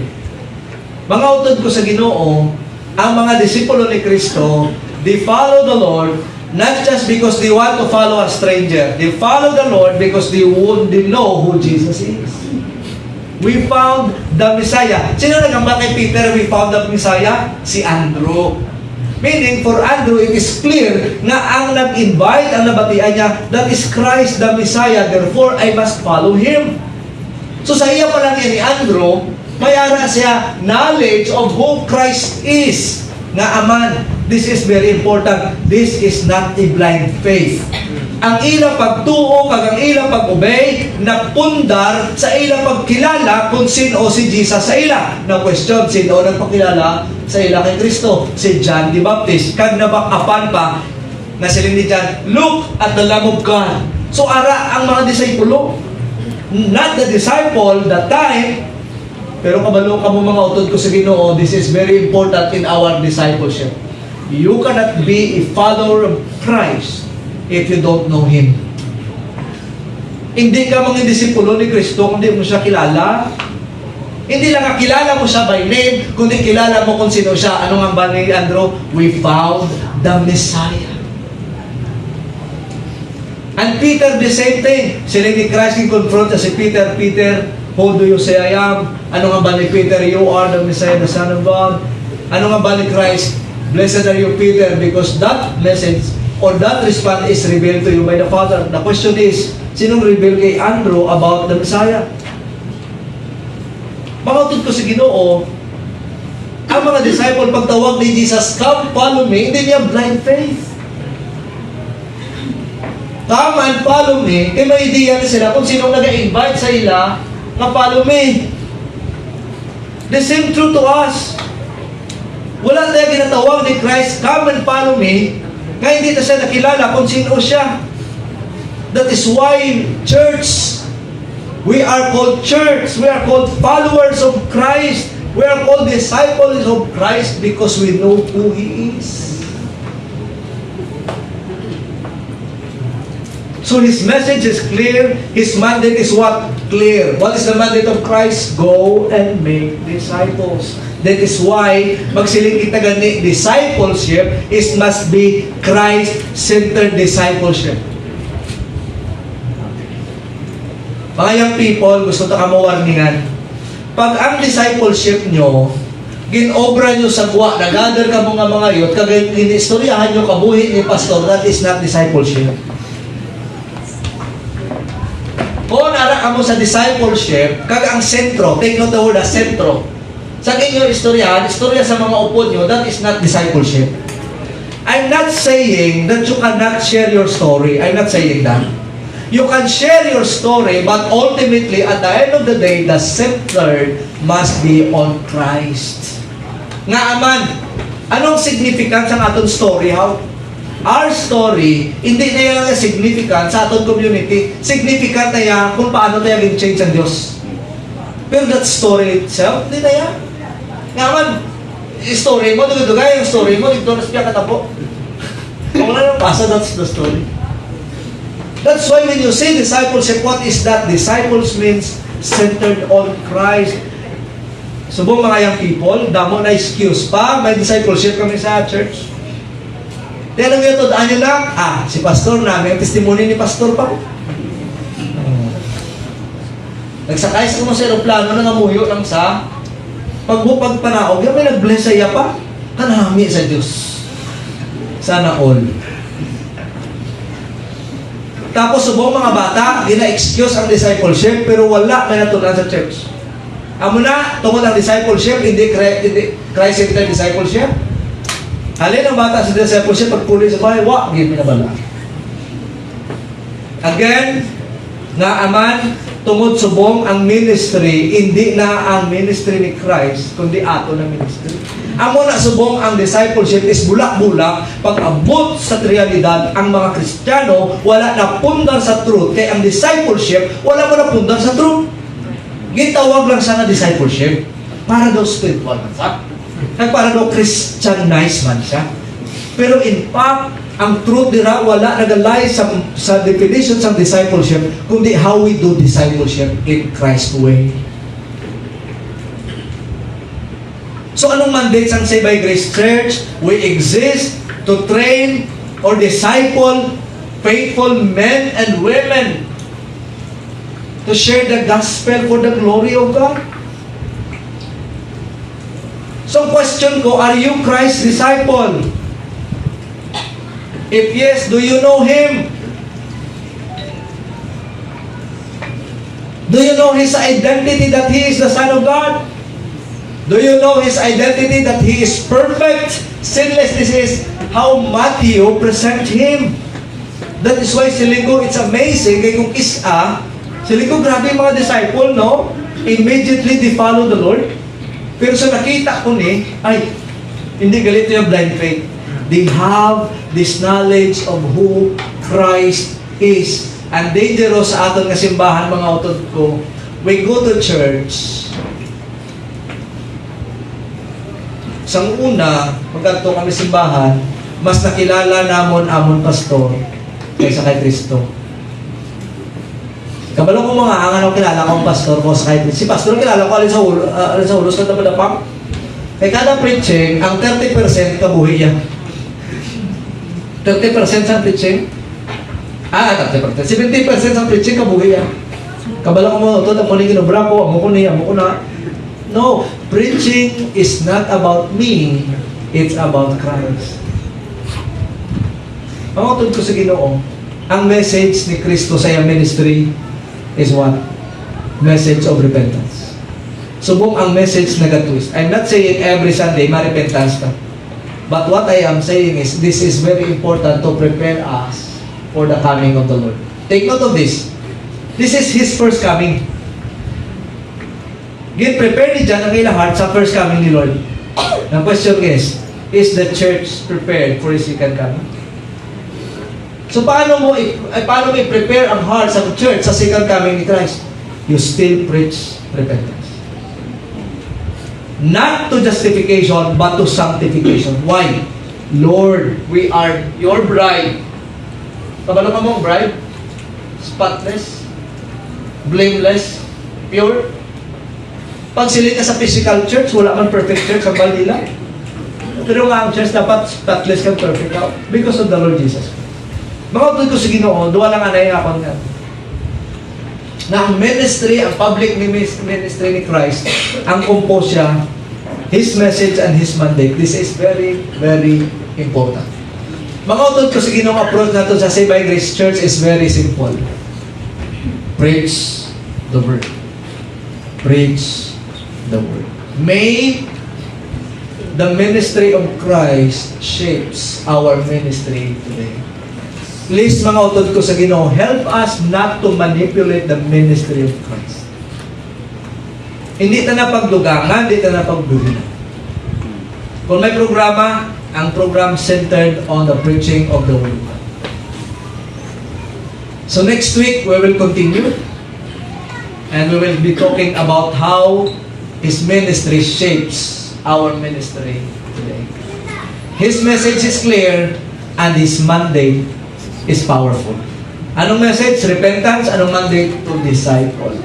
[SPEAKER 1] Mga utod ko sa Ginoo, ang mga disipulo ni Kristo, they follow the Lord not just because they want to follow a stranger. They follow the Lord because they know who Jesus is. We found the Messiah. Sino nagamba kay Peter, we found the Messiah? Si Andrew. Meaning, for Andrew, it is clear na ang nag-invite, ang nabatian niya, that is Christ the Messiah. Therefore, I must follow Him. So sa iya pa lang yan ni Andrew, mayara siya knowledge of who Christ is. Nga aman, this is very important. This is not a blind faith. Ang ilang pagtuo, kag ang ilang pag-obey, napundar sa ilang pagkilala kung sino si Jesus sa ila. Na question, sino nagpakilala sa ila kay Kristo? Si John the Baptist. Kag nabakapan pa, na siling ni John, "Look at the Lamb of God." So ara ang mga disipulo. Not the disciple, that time, pero kabalo ka mo mga utod ko sa Ginoo, this is very important in our discipleship. You cannot be a follower of Christ if you don't know Him. Hindi ka mga disipulo ni Kristo kung di mo siya kilala. Hindi lang kilala mo siya by name, kundi kilala mo kung sino siya. Ano nga ba ni Andrew? We found the Messiah. And Peter, the same thing. Sila ni Christ confront si Peter, "Peter, who do you say I am?" Ano nga ba ni Peter? "You are the Messiah, the Son of God." Ano nga ba ni Christ? "Blessed are you, Peter, because that message or that response is revealed to you by the Father." The question is, sinong reveal kay Andrew about the Messiah? Mga utod ko sa Ginoo, ang mga disciple, pagtawag ni Jesus, "Come, follow me," hindi niya blind faith. "Come and follow me," may idea na sila kung sinong nag-invite sa ila nga follow me. The same true to us. Wala tayo ginatawag ni Christ, come and follow me, kaya hindi na siya nakilala kung sino siya. That is why, church, we are called church, we are called followers of Christ, we are called disciples of Christ because we know who He is. So His message is clear, His mandate is what? Clear. What is the mandate of Christ? Go and make disciples. That is why, magsiling kita gani, discipleship must be Christ-centered discipleship. Mga young people, gusto ta ka mawarningan. Pag ang discipleship nyo, ginobra nyo sa kuwa, nag-gather ka mga yun, kag inistoryahan nyo kabuhi ni pastor, that is not discipleship. Kung nara ka mo sa discipleship, kag ang sentro, take note the word as sentro. Sa inyong istorya sa mga upo nyo, that is not discipleship. I'm not saying that you cannot share your story. I'm not saying that. You can share your story, but ultimately, at the end of the day, the center must be on Christ. Nga aman, anong significance ang atong story? How? Our story, hindi na yan significant sa atong community. Significant na yan kung paano tayo change ang Diyos. Pero that story itself, hindi na yan. Nga man, story mo, dugay yung story mo, ito na siya katapo. Kung wala nang pasa, that's the story. That's why when you say discipleship, what is that? Disciples means centered on Christ. Subong mga young people, damo na excuse pa, may discipleship kami sa church. Di alam nyo, todaan nyo lang, si pastor na, may testimony ni pastor pa. Nagsakay sa kumang sa aeroplano, nangamuyo lang sa pagbupag panaog, yung may nag-bless sa iya pa, kanami sa Diyos. Sana all. Tapos subong mga bata, gina-excuse ang discipleship, pero wala may natunan sa church. Amo na, tungkol ang discipleship, hindi Christ-centered discipleship. Halin ang bata sa discipleship, pagpuli sa bahay, hindi pinabala. Again, nga aman, tungod subong ang ministry, hindi na ang ministry ni Christ, kundi ato na ministry. Amo na subong ang discipleship is bulak-bulak, pag abot sa realidad, ang mga Kristiyano, wala na pundar sa truth, kaya ang discipleship, wala mo na pundar sa truth. Gitawag lang siya na discipleship, para daw spiritual man siya. Para daw Christianize man siya. Pero in fact, ang truth dira wala nagalay sa definition sa discipleship, kundi how we do discipleship in Christ's way. So anong mandate sa Saved by Grace Church? We exist to train or disciple faithful men and women to share the gospel for the glory of God. So question ko, are you Christ's disciple? If yes, do you know Him? Do you know His identity that He is the Son of God? Do you know His identity that He is perfect, sinless? This is how Matthew present Him. That is why si Linggo, it's amazing, kaya kung isa, si Linggo, grabe yung mga disciple, no? Immediately they follow the Lord. Pero sa nakita ko hindi galito yung blind faith. They have this knowledge of who Christ is. And dangerous sa aton nga simbahan, mga utod ko, we go to church, sang una, pagkanto kami simbahan, mas nakilala namon amon pastor kaysa kay Kristo. Kabalo ko mga angan ako kilala kong pastor ko sa kay Kristo. Si pastor kilala ko alin sa ulos na dapadapang. Kay kada preaching, ang 30% kabuhi yan. 30% sa preaching. 30%. 70% sa preaching kabuhi yan. Kabalo ko mo, ito na mo ni kinubra ko, amo ko na. No, preaching is not about me, it's about Christ. Pangutod ko sa Ginoo, ang message ni Kristo sa iyang ministry is what? Message of repentance. Subong ang message na gatwist. I'm not saying every Sunday ma-repentance ka. But what I am saying is, this is very important to prepare us for the coming of the Lord. Take note of this. This is His first coming. Get prepare ni John ang ilang heart sa first coming ni Lord. The question is the church prepared for His second coming? So paano mo i-prepare ang heart sa church sa second coming ni Christ? You still preach repentance. Not to justification, but to sanctification. Why? Lord, we are your bride. Kabalo ka mong bride? Spotless, blameless, pure. Pag sili ka sa physical church, wala man perfect church ang balila. Pero nga ang church dapat spotless kang perfect ka because of the Lord Jesus. Mga utod ko sa Ginoo, duwa lang anay ako nga. Na ang ministry, ang public ministry ni Christ, ang compose siya, His message and His mandate. This is very, very important. Mga utod ko sa Ginoo, approach natin sa Save by Grace Church is very simple. Preach the Word. Preach the Word. May the ministry of Christ shapes our ministry today. Please, mga utod ko sa Ginoo, help us not to manipulate the ministry of Christ. Hindi ta na pagdugangan, hindi ta na pagduginan. Kung may programa, ang program centered on the preaching of the Word of God. So next week, we will continue. And we will be talking about how His ministry shapes our ministry today. His message is clear and His mandate is powerful. Anong message? Repentance. Anong mandate? To disciple.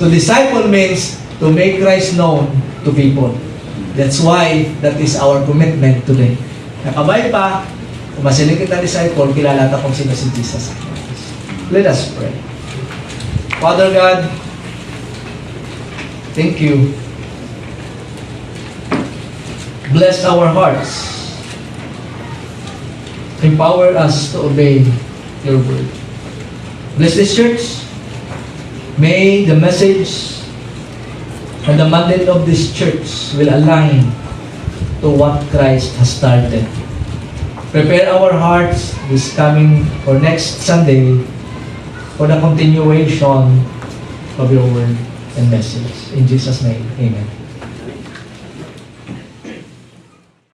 [SPEAKER 1] To disciple means to make Christ known to people. That's why that is our commitment today. Nakabay pa, kung masiling kita disciple, kilala ta kung sino si Jesus. Let us pray. Father God, thank you. Bless our hearts. Empower us to obey your word. Bless this church. May the message and the mandate of this church will align to what Christ has started. Prepare our hearts this coming or next Sunday for the continuation of your word and message. In Jesus' name, amen.